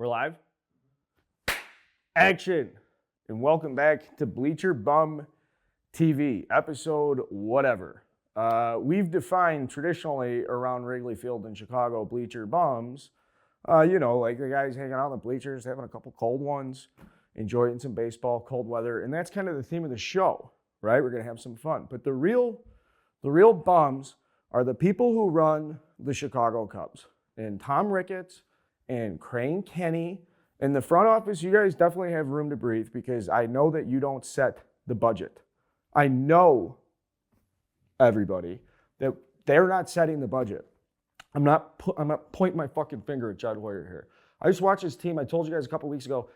We're live. Action. And welcome back to Bleacher Bum TV, episode whatever. We've defined traditionally around Wrigley Field in Chicago bleacher bums, like the guys hanging out in the bleachers, having a couple cold ones, enjoying some baseball, cold weather. And that's kind of the theme of the show, right? We're going to have some fun. But the real bums are the people who run the Chicago Cubs. And Tom Ricketts and Crane Kenny. In the front office, you guys definitely have room to breathe because I know that you don't set the budget. I know, everybody, that they're not setting the budget. I'm not pointing my fucking finger at Judd Hoyer here. I just watched this team. I told you guys a couple weeks ago,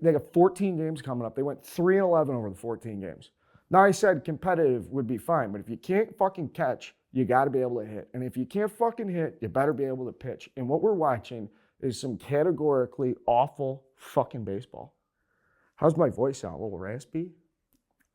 they got 14 games coming up. They went 3-11 over the 14 games. Now, I said competitive would be fine, but if you can't fucking catch, you got to be able to hit. And if you can't fucking hit, you better be able to pitch. And what we're watching is some categorically awful fucking baseball. How's my voice sound? A little raspy?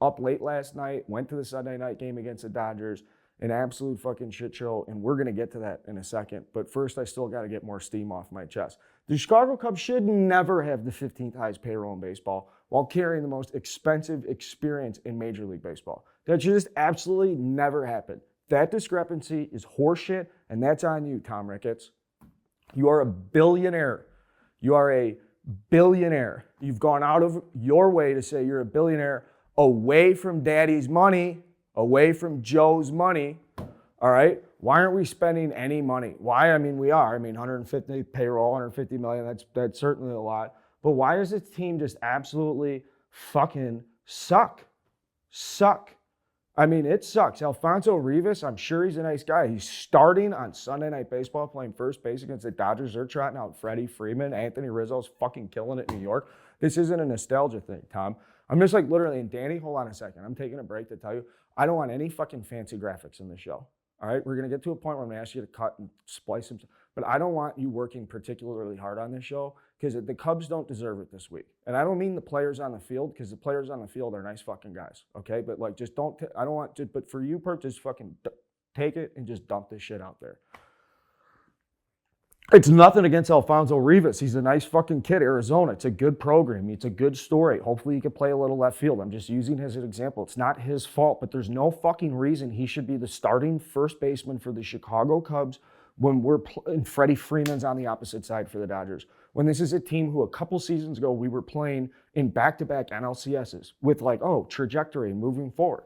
Up late last night, went to the Sunday night game against the Dodgers, an absolute fucking shit show, and we're going to get to that in a second. But first, I still got to get more steam off my chest. The Chicago Cubs should never have the 15th highest payroll in baseball while carrying the most expensive experience in Major League Baseball. That should just absolutely never happen. That discrepancy is horseshit, and that's on you, Tom Ricketts. You are a billionaire. You are a billionaire. You've gone out of your way to say you're a billionaire away from daddy's money, away from Joe's money, all right? Why aren't we spending any money? Why? I mean, we are. 150 payroll, 150 million, that's certainly a lot. But why does this team just absolutely fucking suck? It sucks. Alfonso Rivas, I'm sure he's a nice guy. He's starting on Sunday Night Baseball playing first base against the Dodgers. They're trotting out Freddie Freeman. Anthony Rizzo's fucking killing it in New York. This isn't a nostalgia thing, Tom. I'm just literally, and Danny, hold on a second. I'm taking a break to tell you, I don't want any fucking fancy graphics in this show. All right? We're going to get to a point where I'm going to ask you to cut and splice them. But I don't want you working particularly hard on this show because the Cubs don't deserve it this week. And I don't mean the players on the field because the players on the field are nice fucking guys, okay? But just don't, I don't want to, but for you, just fucking take it and just dump this shit out there. It's nothing against Alfonso Rivas. He's a nice fucking kid, Arizona. It's a good program. It's a good story. Hopefully he can play a little left field. I'm just using him as an example. It's not his fault, but there's no fucking reason he should be the starting first baseman for the Chicago Cubs when we're playing. Freddie Freeman's on the opposite side for the Dodgers. When this is a team who a couple seasons ago we were playing in back-to-back NLCSs with trajectory moving forward.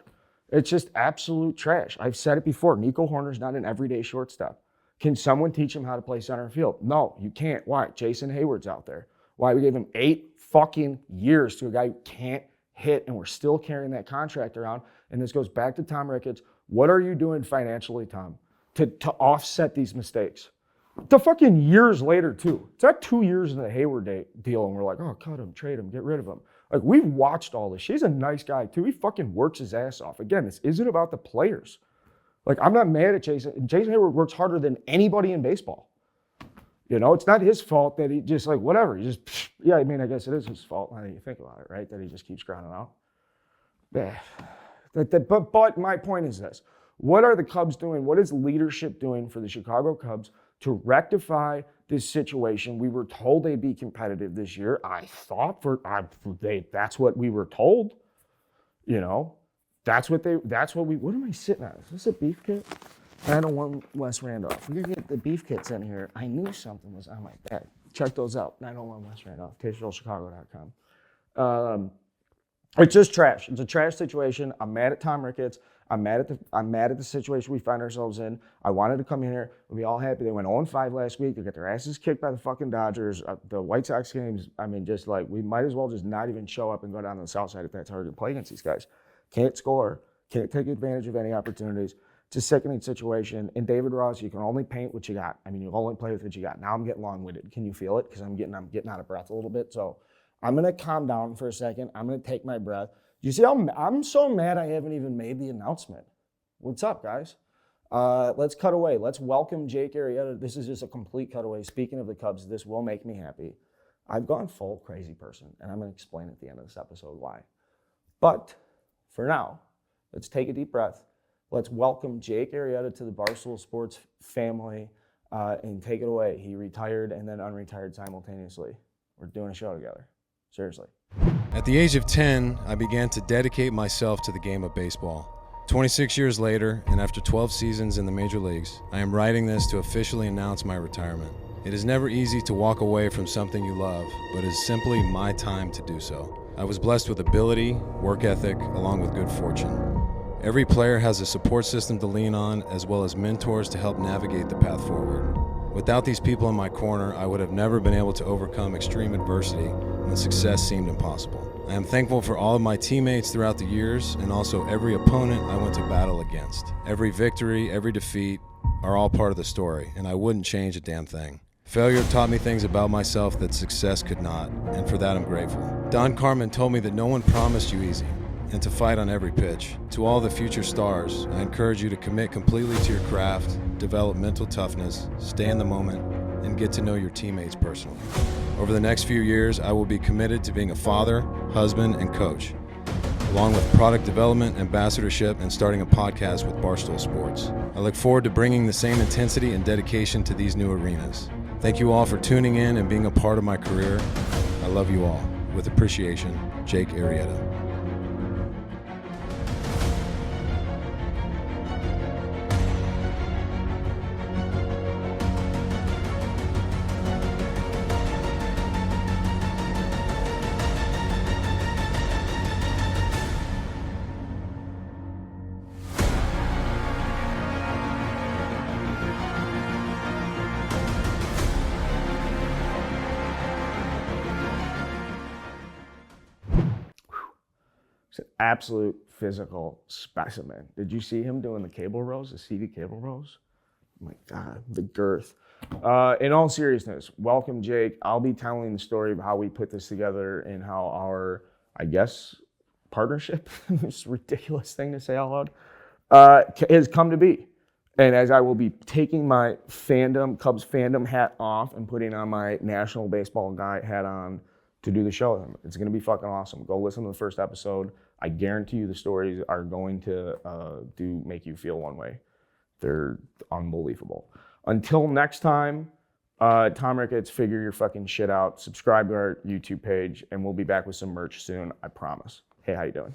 It's just absolute trash. I've said it before. Nico Hoerner's not an everyday shortstop. Can someone teach him how to play center field? No, you can't. Why? Jason Hayward's out there. Why? We gave him 8 fucking years to a guy who can't hit, and we're still carrying that contract around. And this goes back to Tom Ricketts. What are you doing financially, Tom, to offset these mistakes? The fucking years later, too. It's not 2 years into the Hayward deal, and we're like, oh, cut him, trade him, get rid of him. We've watched all this. He's a nice guy, too. He fucking works his ass off. Again, this isn't about the players. I'm not mad at Jason. Jason Hayward works harder than anybody in baseball. It's not his fault that he just whatever. He just, I guess it is his fault now that you think about it, right? That he just keeps grinding out. Yeah. But my point is this. What are the Cubs doing? What is leadership doing for the Chicago Cubs to rectify this situation? We were told they'd be competitive this year. I thought that's what we were told, What am I sitting on? Is this a beef kit? 901 West Randolph. We're going to get the beef kits in here. I knew something was on my bag. Check those out. 901 West Randolph, tasterollchicago.com. It's just trash. It's a trash situation. I'm mad at Tom Ricketts. I'm mad at the situation we find ourselves in. I wanted to come in here and be all happy. They went 0-5 last week. They got their asses kicked by the fucking Dodgers. The White Sox games, we might as well just not even show up and go down to the south side if that's how we're going to play against these guys. Can't score, can't take advantage of any opportunities. It's a sickening situation. And David Ross, you can only paint what you got. You only play with what you got. Now I'm getting long-winded. Can you feel it? Because I'm getting out of breath a little bit. So I'm going to calm down for a second. I'm going to take my breath. You see, I'm so mad I haven't even made the announcement. What's up, guys? Let's cut away. Let's welcome Jake Arrieta. This is just a complete cutaway. Speaking of the Cubs, this will make me happy. I've gone full crazy person, and I'm going to explain at the end of this episode why. But for now, let's take a deep breath. Let's welcome Jake Arrieta to the Barstool Sports family and take it away. He retired and then unretired simultaneously. we're doing a show together. Seriously. At the age of 10, I began to dedicate myself to the game of baseball. 26 years later, and after 12 seasons in the major leagues, I am writing this to officially announce my retirement. It is never easy to walk away from something you love, but it is simply my time to do so. I was blessed with ability, work ethic, along with good fortune. Every player has a support system to lean on, as well as mentors to help navigate the path forward. Without these people in my corner, I would have never been able to overcome extreme adversity when success seemed impossible. I am thankful for all of my teammates throughout the years, and also every opponent I went to battle against. Every victory, every defeat are all part of the story, and I wouldn't change a damn thing. Failure taught me things about myself that success could not, and for that I'm grateful. Don Carmen told me that no one promised you easy, and to fight on every pitch. To all the future stars, I encourage you to commit completely to your craft, develop mental toughness, stay in the moment, and get to know your teammates personally. Over the next few years, I will be committed to being a father, husband, and coach, along with product development, ambassadorship, and starting a podcast with Barstool Sports. I look forward to bringing the same intensity and dedication to these new arenas. Thank you all for tuning in and being a part of my career. I love you all. With appreciation, Jake Arrieta. He's an absolute physical specimen. Did you see him doing the cable rows, the seated cable rows? Oh my God, the girth. In all seriousness, welcome, Jake. I'll be telling the story of how we put this together and how our, I guess, partnership, this ridiculous thing to say out loud, has come to be. And as I will be taking my Cubs fandom hat off and putting on my national baseball guy hat on to do the show with him. It's going to be fucking awesome. Go listen to the first episode. I guarantee you the stories are going to make you feel one way. They're unbelievable. Until next time, Tom Ricketts, figure your fucking shit out. Subscribe to our YouTube page, and we'll be back with some merch soon, I promise. Hey, how you doing?